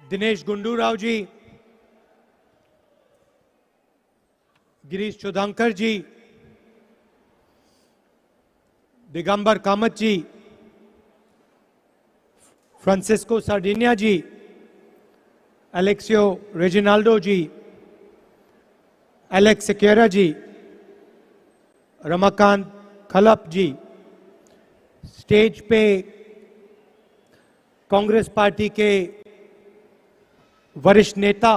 दिनेश गुंडूराव जी, गिरीश चौधांकर जी, दिगंबर कामत जी, Francisco Sardinia जी, एलेक्सियो Reginaldo जी, Alex सेक्यूरा जी, रमाकांत खलप जी, stage पे Congress party के वरिष्ठ नेता,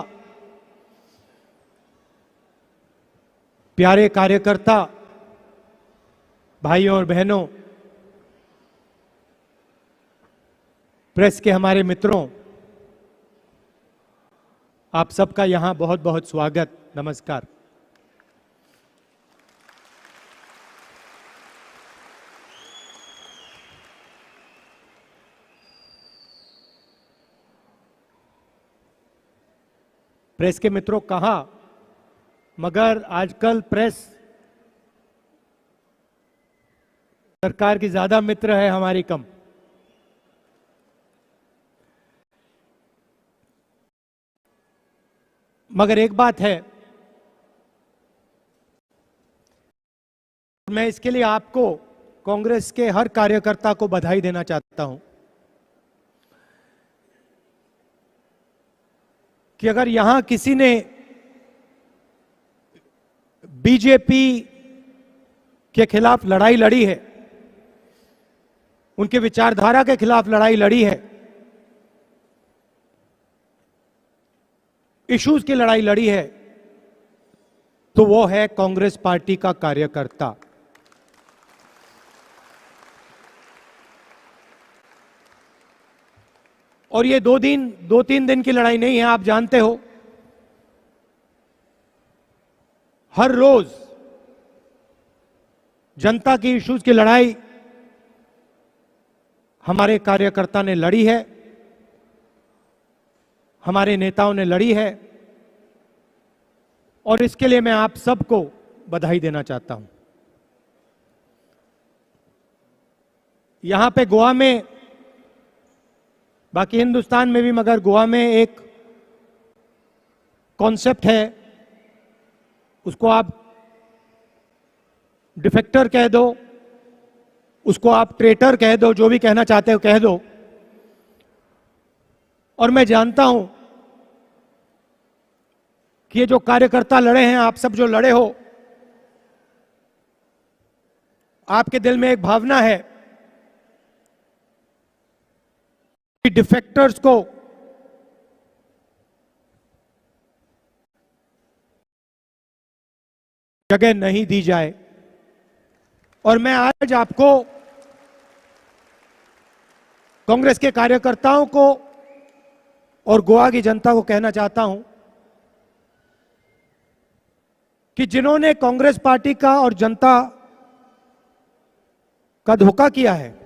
प्यारे कार्यकर्ता, भाइयों और बहनों, प्रेस के हमारे मित्रों, आप सबका यहां बहुत बहुत स्वागत, नमस्कार। प्रेस के मित्रों कहा, मगर आजकल प्रेस सरकार की ज्यादा मित्र है, हमारी कम। मगर एक बात है, मैं इसके लिए आपको, कांग्रेस के हर कार्यकर्ता को बधाई देना चाहता हूं कि अगर यहां किसी ने बीजेपी के खिलाफ लड़ाई लड़ी है, उनके विचारधारा के खिलाफ लड़ाई लड़ी है, इश्यूज की लड़ाई लड़ी है, तो वो है कांग्रेस पार्टी का कार्यकर्ता। और ये दो तीन दिन की लड़ाई नहीं है, आप जानते हो, हर रोज जनता की इश्यूज की लड़ाई हमारे कार्यकर्ता ने लड़ी है, हमारे नेताओं ने लड़ी है, और इसके लिए मैं आप सबको बधाई देना चाहता हूं। यहां पे गोवा में, बाकी हिंदुस्तान में भी, मगर गोवा में एक कॉन्सेप्ट है, उसको आप डिफेक्टर कह दो, उसको आप ट्रेटर कह दो, जो भी कहना चाहते हो कह दो। और मैं जानता हूं कि ये जो कार्यकर्ता लड़े हैं, आप सब जो लड़े हो, आपके दिल में एक भावना है कि डिफेक्टर्स को जगह नहीं दी जाए। और मैं आज आपको, कांग्रेस के कार्यकर्ताओं को और गोवा की जनता को कहना चाहता हूं कि जिन्होंने कांग्रेस पार्टी का और जनता का धोखा किया है,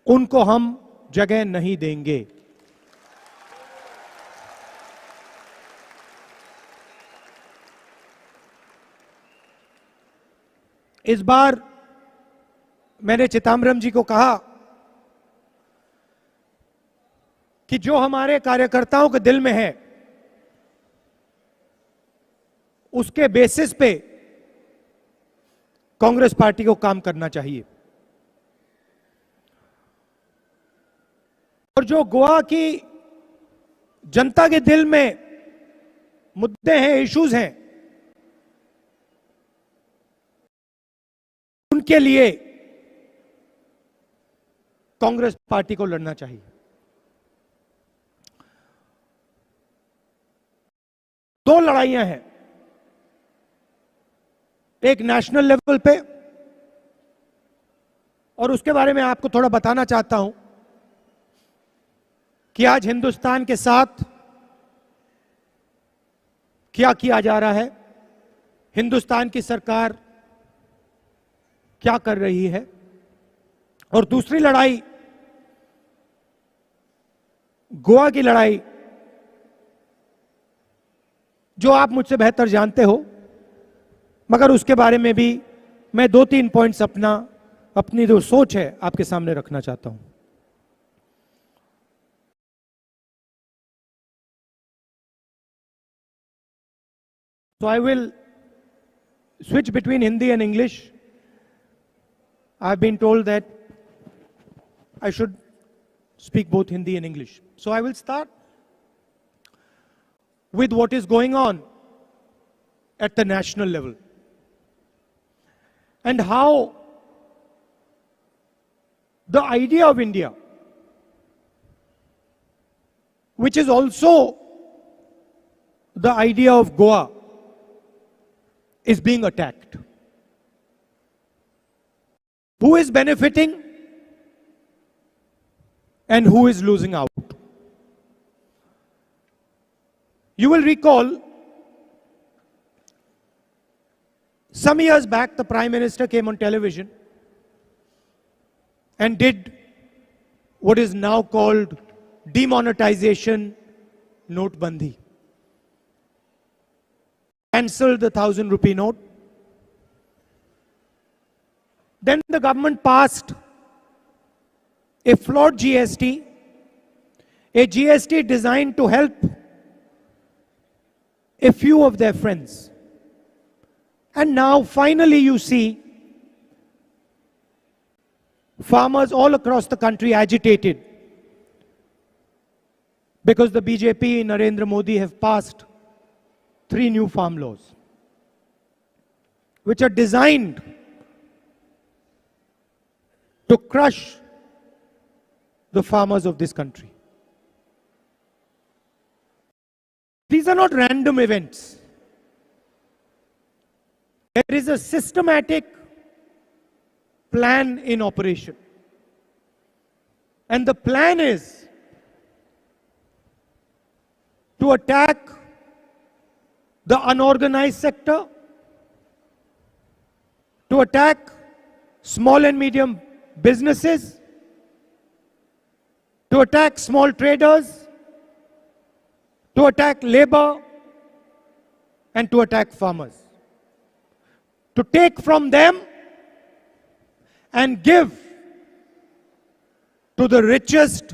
उनको हम जगह नहीं देंगे। इस बार मैंने चिदंबरम जी को कहा कि जो हमारे कार्यकर्ताओं के दिल में है, उसके बेसिस पे कांग्रेस पार्टी को काम करना चाहिए। और जो गोवा की जनता के दिल में मुद्दे हैं, इश्यूज हैं, उनके लिए कांग्रेस पार्टी को लड़ना चाहिए। दो लड़ाइयां हैं, एक नेशनल लेवल पे, और उसके बारे में आपको थोड़ा बताना चाहता हूं कि आज हिंदुस्तान के साथ क्या किया जा रहा है, हिंदुस्तान की सरकार क्या कर रही है। और दूसरी लड़ाई, गोवा की लड़ाई, जो आप मुझसे बेहतर जानते हो, मगर उसके बारे में भी मैं 2-3 पॉइंट्स अपनी जो सोच है आपके सामने रखना चाहता हूं। So I will switch between Hindi and English. I've been told that I should speak both Hindi and English. So I will start with what is going on at the national level and how the idea of India, which is also the idea of Goa, is being attacked. Who is benefiting and who is losing out? You will recall some years back the Prime Minister came on television and did what is now called demonetization notebandi. Cancelled the 1,000 rupee note. Then the government passed a flawed GST, a GST designed to help a few of their friends. And now finally you see farmers all across the country agitated because the BJP, Narendra Modi, have passed 3 new farm laws which are designed to crush the farmers of this country. These are not random events. There is a systematic plan in operation. And the plan is to attack the unorganized sector, to attack small and medium businesses, to attack small traders, to attack labor, and to attack farmers. To take from them and give to the richest,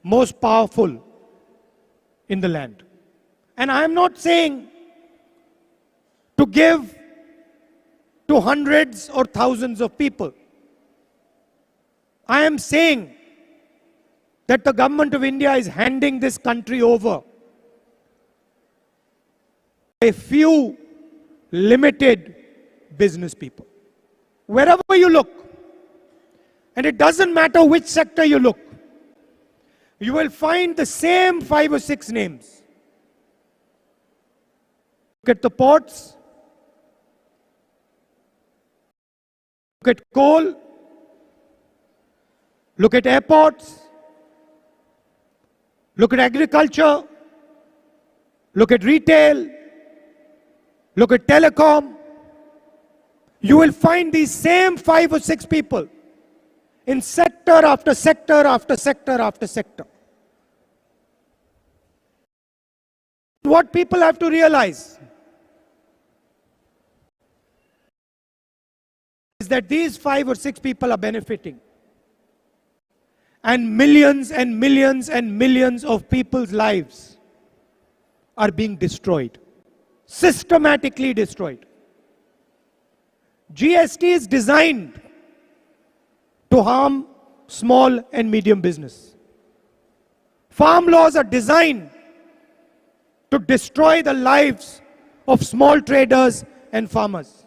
most powerful in the land. And I am not saying to give to hundreds or thousands of people. I am saying that the government of India is handing this country over a few limited business people. Wherever you look, and it doesn't matter which sector you look, you will find the same 5 or 6 names. Look at the ports, look at coal, look at airports, look at agriculture, look at retail, look at telecom. You will find these same 5 or 6 people in sector after sector after sector after sector. What people have to realize is that these 5 or 6 people are benefiting. And millions and millions and millions of people's lives are being destroyed. Systematically destroyed. GST is designed to harm small and medium business. Farm laws are designed to destroy the lives of small traders and farmers.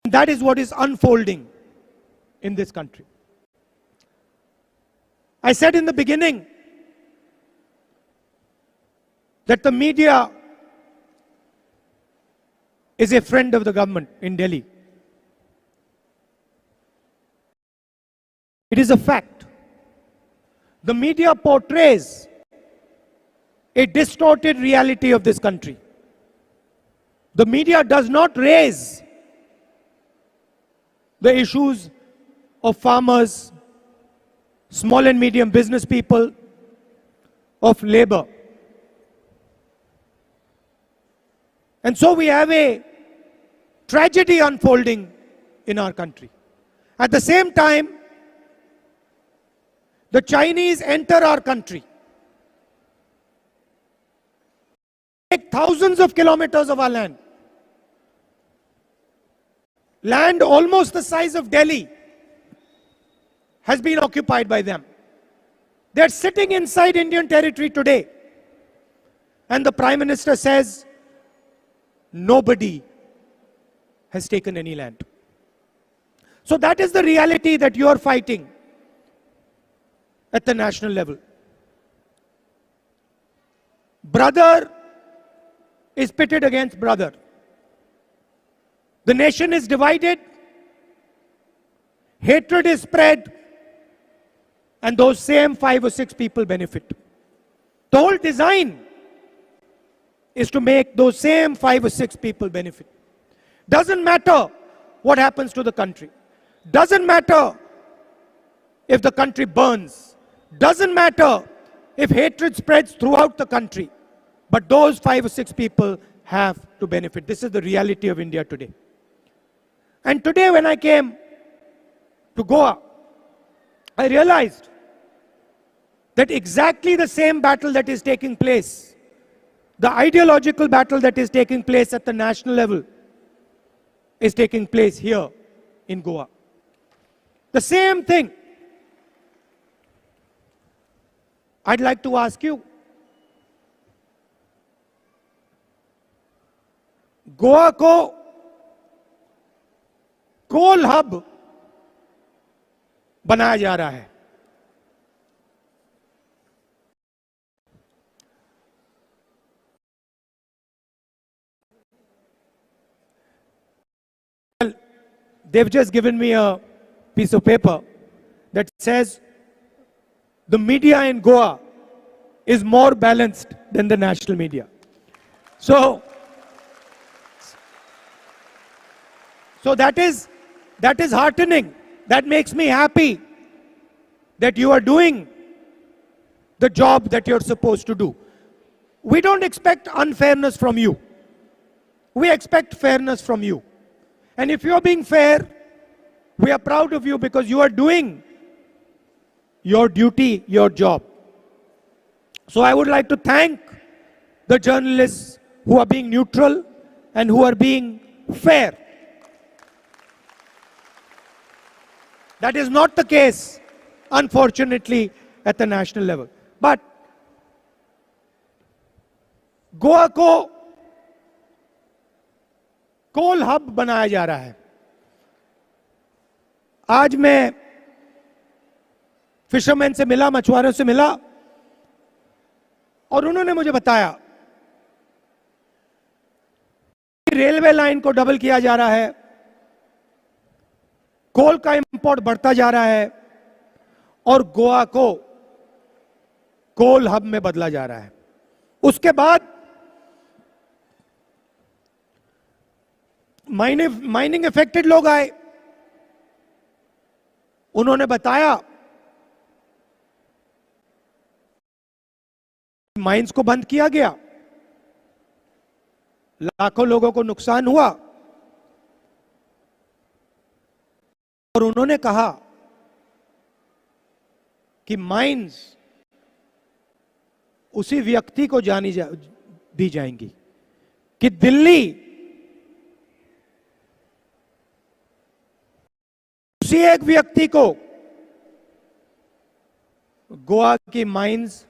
That is what is unfolding in this country. I said in the beginning that the media is a friend of the government in Delhi. It is a fact. The media portrays a distorted reality of this country. The media does not raise the issues of farmers, small and medium business people, of labor. And so we have a tragedy unfolding in our country. At the same time, the Chinese enter our country take thousands of kilometers of our land. Land almost the size of Delhi has been occupied by them. They're sitting inside Indian territory today. And the Prime Minister says, nobody has taken any land. So that is the reality that you are fighting at the national level. Brother is pitted against brother. The nation is divided, hatred is spread, and those same 5 or 6 people benefit. The whole design is to make those same 5 or 6 people benefit. Doesn't matter what happens to the country. Doesn't matter if the country burns. Doesn't matter if hatred spreads throughout the country. But those 5 or 6 people have to benefit. This is the reality of India today. And today when I came to Goa, I realized that exactly the same battle that is taking place, the ideological battle that is taking place at the national level, is taking place here in Goa. The same thing. I'd like to ask you, Goa को कोल hub बनाया जा रहा है. Well, they've just given me a piece of paper that says the media in Goa is more balanced than the national media. So that is heartening. That makes me happy that you are doing the job that you're supposed to do. We don't expect unfairness from you. We expect fairness from you. And if you're being fair, we are proud of you because you are doing your duty, your job. So I would like to thank the journalists who are being neutral and who are being fair. That is not the case, unfortunately, at the national level. But Goa को कोल hub बनाया जा रहा है. आज मैं fisherman से मिला, मछुआरों से मिला, और उन्होंने मुझे बताया कि रेलवे लाइन को डबल किया जा रहा है, कोल का इंपोर्ट बढ़ता जा रहा है और गोवा को कोल हब में बदला जा रहा है. उसके बाद माइनिंग अफेक्टेड लोग आए. उन्होंने बताया माइंस को बंद किया गया, लाखों लोगों को नुकसान हुआ, और उन्होंने कहा कि माइंस उसी व्यक्ति को दी जाएंगी कि दिल्ली उसी एक व्यक्ति को गोवा की माइंस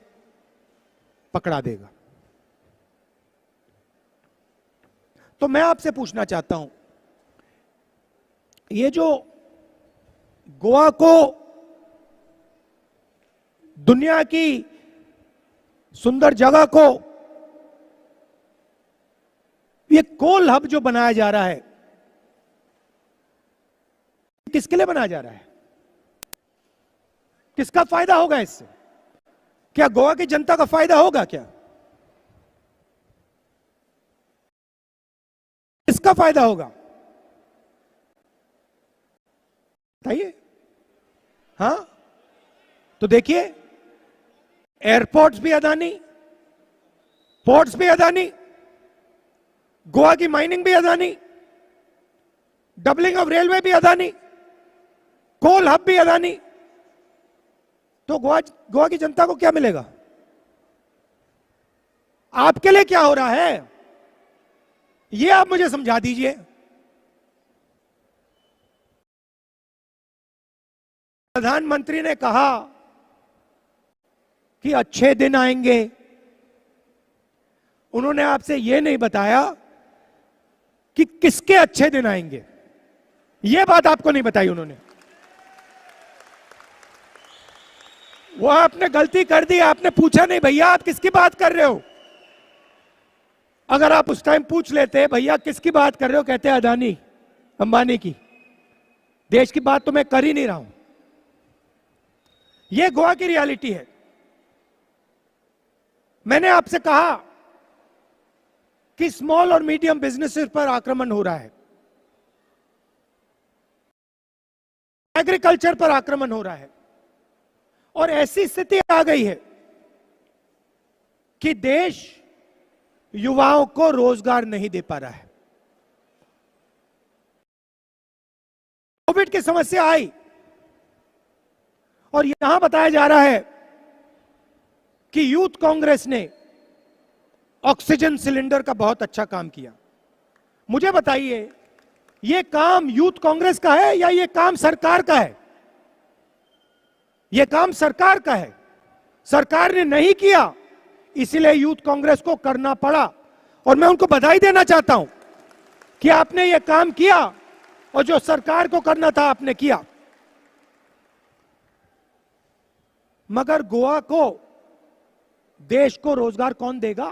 पकड़ा देगा. तो मैं आपसे पूछना चाहता हूं, ये जो गोवा को दुनिया की सुंदर जगह को ये कोल हब जो बनाया जा रहा है, किसके लिए बनाया जा रहा है? किसका फायदा होगा इससे? क्या गोवा की जनता का फायदा होगा? क्या किसका फायदा होगा? बताइए. हाँ, तो देखिए, एयरपोर्ट्स भी अदानी, पोर्ट्स भी अदानी, गोवा की माइनिंग भी अदानी, डबलिंग ऑफ रेलवे भी अदानी, कोल हब भी अदानी. तो गोवा की जनता को क्या मिलेगा? आपके लिए क्या हो रहा है, यह आप मुझे समझा दीजिए। प्रधानमंत्री ने कहा कि अच्छे दिन आएंगे। उन्होंने आपसे यह नहीं बताया कि किसके अच्छे दिन आएंगे, यह बात आपको नहीं बताई उन्होंने। वो आपने गलती कर दी, आपने पूछा नहीं भैया आप किसकी बात कर रहे हो। अगर आप उस टाइम पूछ लेते भैया किसकी बात कर रहे हो, कहते अदानी अंबानी की, देश की बात तो मैं कर ही नहीं रहा हूं। यह गोवा की रियलिटी है। मैंने आपसे कहा कि स्मॉल और मीडियम बिजनेसेस पर आक्रमण हो रहा है, एग्रीकल्चर पर आक्रमण हो रहा है, और ऐसी स्थिति आ गई है कि देश युवाओं को रोजगार नहीं दे पा रहा है। कोविड की समस्या आई और यहां बताया जा रहा है कि यूथ कांग्रेस ने ऑक्सीजन सिलेंडर का बहुत अच्छा काम किया। मुझे बताइए यह काम यूथ कांग्रेस का है या यह काम सरकार का है? यह काम सरकार का है। सरकार ने नहीं किया, इसलिए यूथ कांग्रेस को करना पड़ा, और मैं उनको बधाई देना चाहता हूं कि आपने यह काम किया और जो सरकार को करना था आपने किया। मगर गोवा को, देश को रोजगार कौन देगा?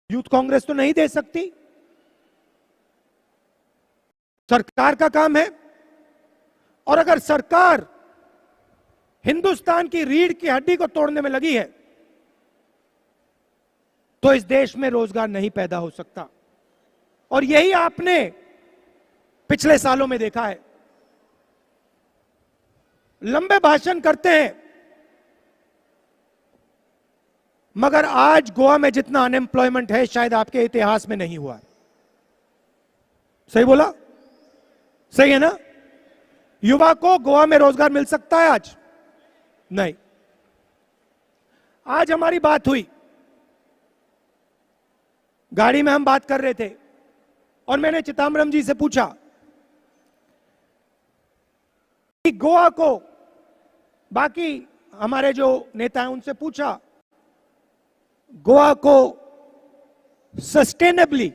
यूथ कांग्रेस तो नहीं दे सकती, सरकार का काम है। और अगर सरकार हिंदुस्तान की रीढ़ की हड्डी को तोड़ने में लगी है तो इस देश में रोजगार नहीं पैदा हो सकता। और यही आपने पिछले सालों में देखा है। लंबे भाषण करते हैं, मगर आज गोवा में जितना अनएम्प्लॉयमेंट है शायद आपके इतिहास में नहीं हुआ। सही बोला? सही है ना? युवा को गोवा में रोजगार मिल सकता है आज? नहीं। आज हमारी बात हुई, गाड़ी में हम बात कर रहे थे और मैंने चिदम्बरम जी से पूछा कि गोवा को, बाकी हमारे जो नेता हैं उनसे पूछा, गोवा को सस्टेनेबली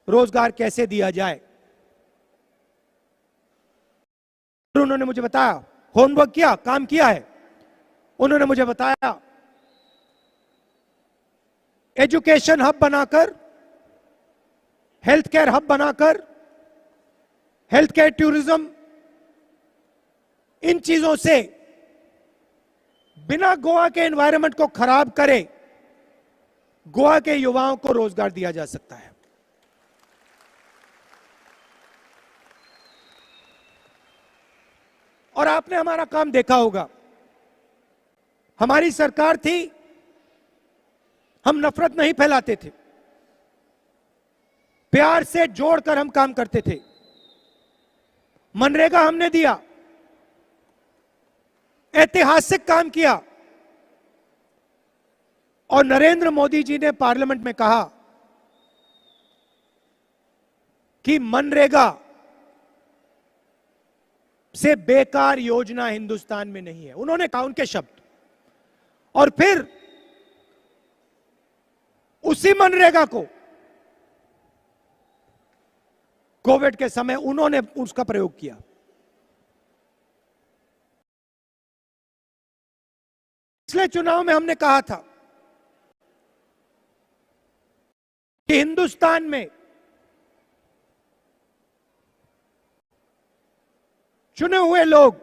रोजगार कैसे दिया जाए। उन्होंने मुझे बताया, होमवर्क किया, काम किया है। उन्होंने मुझे बताया एजुकेशन हब बनाकर, हेल्थ केयर हब बनाकर, हेल्थ केयर टूरिज्म, इन चीजों से बिना गोवा के एनवायरनमेंट को खराब करे गोवा के युवाओं को रोजगार दिया जा सकता है। और आपने हमारा काम देखा होगा, हमारी सरकार थी, हम नफरत नहीं फैलाते थे, प्यार से जोड़कर हम काम करते थे। मनरेगा हमने दिया, ऐतिहासिक काम किया, और नरेंद्र मोदी जी ने पार्लियामेंट में कहा कि मनरेगा से बेकार योजना हिंदुस्तान में नहीं है। उन्होंने कहा, उनके शब्द। और फिर उसी मनरेगा को कोविड के समय उन्होंने उसका प्रयोग किया। पिछले चुनाव में हमने कहा था कि हिंदुस्तान में चुने हुए लोग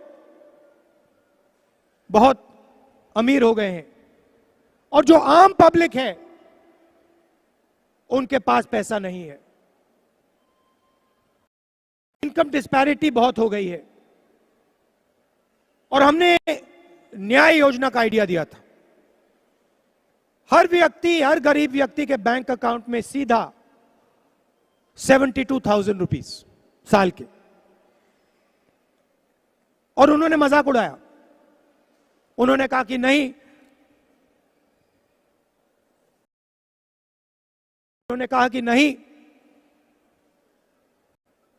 बहुत अमीर हो गए हैं और जो आम पब्लिक है उनके पास पैसा नहीं है। इनकम डिस्पैरिटी बहुत हो गई है। और हमने न्याय योजना का आइडिया दिया था। हर व्यक्ति, हर गरीब व्यक्ति के बैंक अकाउंट में सीधा 72,000 रुपीज साल के। और उन्होंने मजाक उड़ाया। उन्होंने कहा कि नहीं, उन्होंने कहा कि नहीं,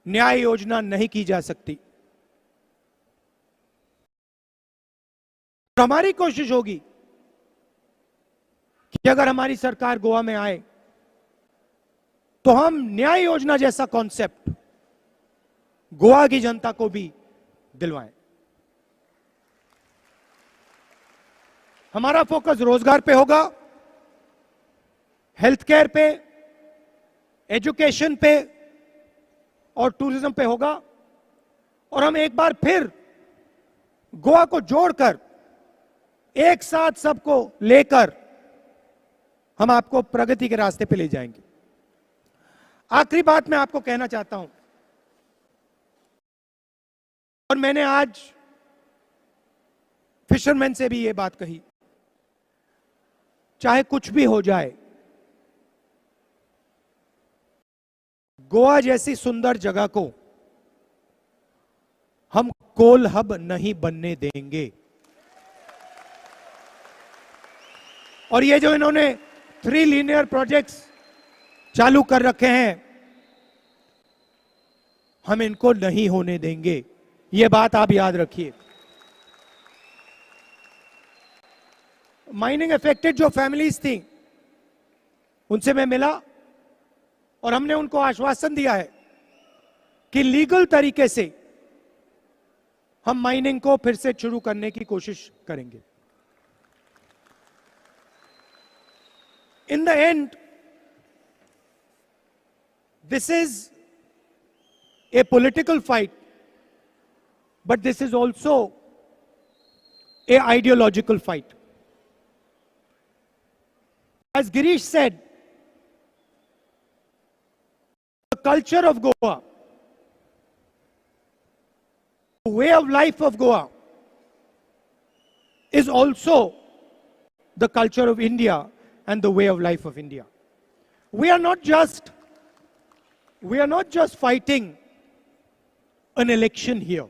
न्याय योजना नहीं की जा सकती। तो हमारी कोशिश होगी कि अगर हमारी सरकार गोवा में आए तो हम न्याय योजना जैसा कॉन्सेप्ट गोवा की जनता को भी दिलवाएं। हमारा फोकस रोजगार पे होगा, हेल्थ केयर पे, एजुकेशन पे और टूरिज्म पे होगा। और हम एक बार फिर गोवा को जोड़कर एक साथ सबको लेकर हम आपको प्रगति के रास्ते पे ले जाएंगे। आखिरी बात मैं आपको कहना चाहता हूं, और मैंने आज फिशरमैन से भी ये बात कही, चाहे कुछ भी हो जाए, गोवा जैसी सुंदर जगह को हम कोल हब नहीं बनने देंगे। और ये जो इन्होंने 3 लीनियर प्रोजेक्ट्स चालू कर रखे हैं, हम इनको नहीं होने देंगे। ये बात आप याद रखिए। माइनिंग अफेक्टेड जो फैमिलीज थी, उनसे मैं मिला और हमने उनको आश्वासन दिया है कि लीगल तरीके से हम माइनिंग को फिर से शुरू करने की कोशिश करेंगे। In the end, this is a political fight, but this is also a ideological fight. As Girish said, the culture of Goa, the way of life of Goa is also the culture of India and the way of life of India. We are not just fighting an election here.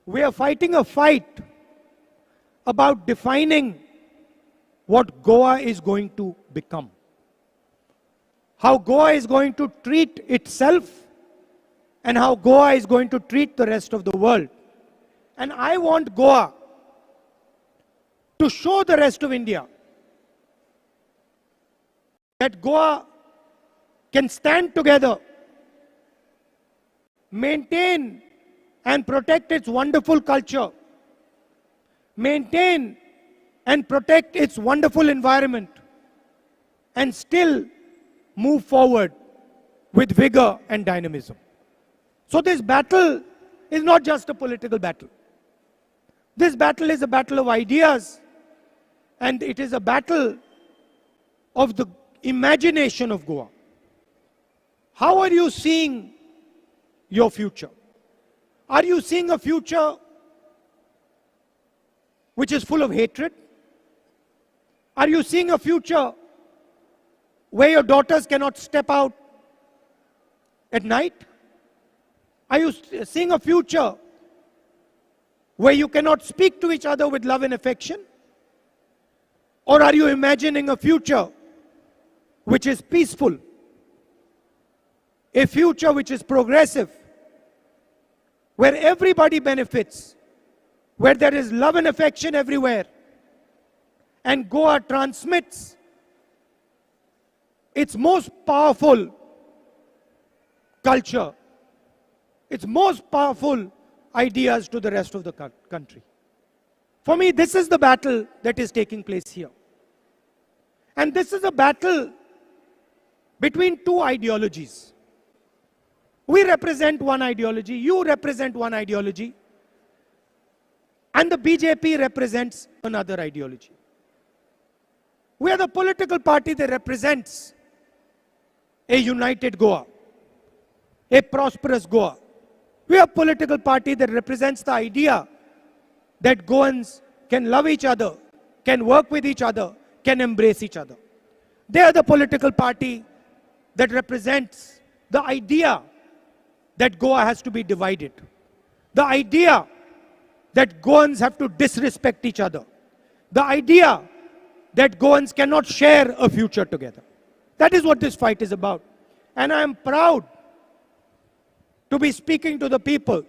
We are fighting a fight about defining what Goa is going to become. How Goa is going to treat itself and how Goa is going to treat the rest of the world. And I want Goa to show the rest of India that Goa can stand together, maintain and protect its wonderful culture, maintain and protect its wonderful environment, and still move forward with vigor and dynamism. So this battle is not just a political battle. This battle is a battle of ideas, and it is a battle of the imagination of Goa. How are you seeing your future? Are you seeing a future which is full of hatred? Are you seeing a future where your daughters cannot step out at night? Are you seeing a future where you cannot speak to each other with love and affection? Or are you imagining a future which is peaceful, a future which is progressive, where everybody benefits, where there is love and affection everywhere, and Goa transmits its most powerful culture, its most powerful ideas to the rest of the country? For me, this is the battle that is taking place here. And this is a battle between two ideologies. We represent one ideology, you represent one ideology, and the BJP represents another ideology. We are the political party that represents a united Goa, a prosperous Goa. We are a political party that represents the idea that Goans can love each other, can work with each other, can embrace each other. They are the political party that represents the idea that Goa has to be divided, the idea that Goans have to disrespect each other, the idea that Goans cannot share a future together. That is what this fight is about. And I am proud to be speaking to the people,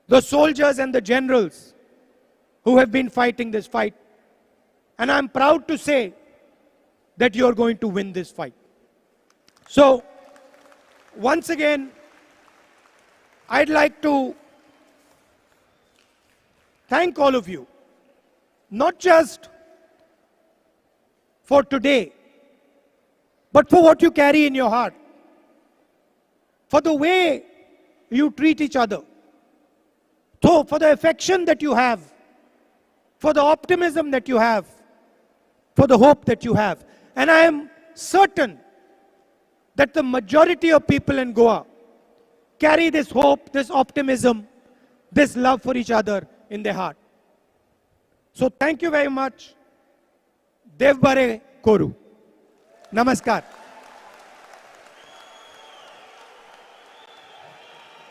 the soldiers and the generals who have been fighting this fight. And I'm proud to say that you're going to win this fight. So, once again, I'd like to thank all of you, not just for today, but for what you carry in your heart, for the way you treat each other, so for the affection that you have, for the optimism that you have, for the hope that you have. And I am certain that the majority of people in Goa carry this hope, this optimism, this love for each other in their heart. So thank you very much. Dev Bare Koru. Namaskar.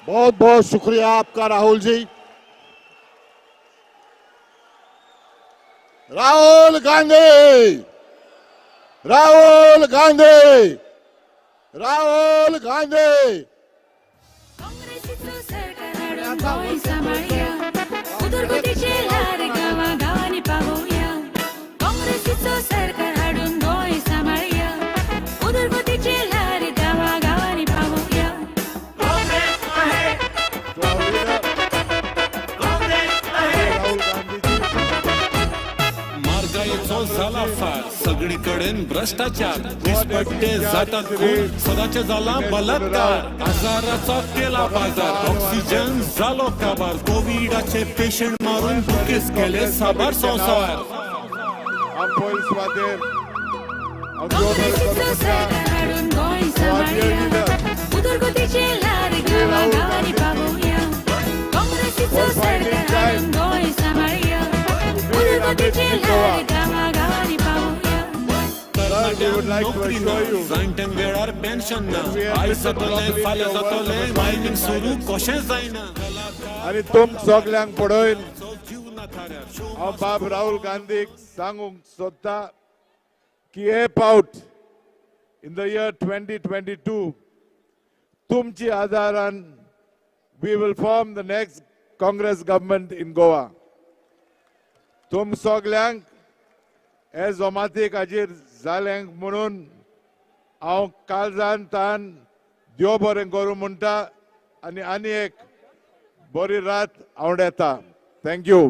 बहुत बहुत शुक्रिया आपका राहुल जी। राहुल गांधी, राहुल गांधी, राहुल गांधी। काँग्रेसीचं सरकार हाडून गोंय सांभाळया, उदरगतीचे लाड गांवागावांनी पावोवया। काँग्रेसीचं सरकार हाडून गोंय सांभाळया, उदरगतीचे लाड गांवागावांनी पावोवया। कांग्रेस आहे, कांग्रेस आहे, राहुल गांधी जी। मार्गाईचो झाला फार सगळीकडेन भ्रष्टाचार, दिसपट्टे जातात खून, सदाचे जाला बलात्कार, आजाराचा केला बाजार, ऑक्सिजन जालो काबार, कोविडाचे पेशंट मारून बुकीस केले साबार संसार। हम पोलीस वादेर, हम काँग्रेसीचं सरकार हाडून गोंय सांभाळया, उदरगतीचे लाड गांवागावांनी पावोवया। काँग्रेसीचं सरकार हाडून गोंय सांभाळया, उदरगतीचे लाड गांवागावांनी पावोवया। नोकरी ना, जाणट्यांक वेळार पेन्शन ना, आयज जातोले फाल्यां जातोले, मायनिंग सुरू कशें जायना। आणि तुम सगळ्यांक पळोवन हांव बाब राहुल गांधीक सांगूंक सोदता की हे फावट इन द इयर 2022 तुमची आदारान we will form the next Congress government in Goa. तुम सगळ्यांक हे जमातीक हाजेर जाल्यांक म्हणून हांव काळजान तान देव बरें करूं म्हणटा आनी एक बरी रात हांव येता। Thank you.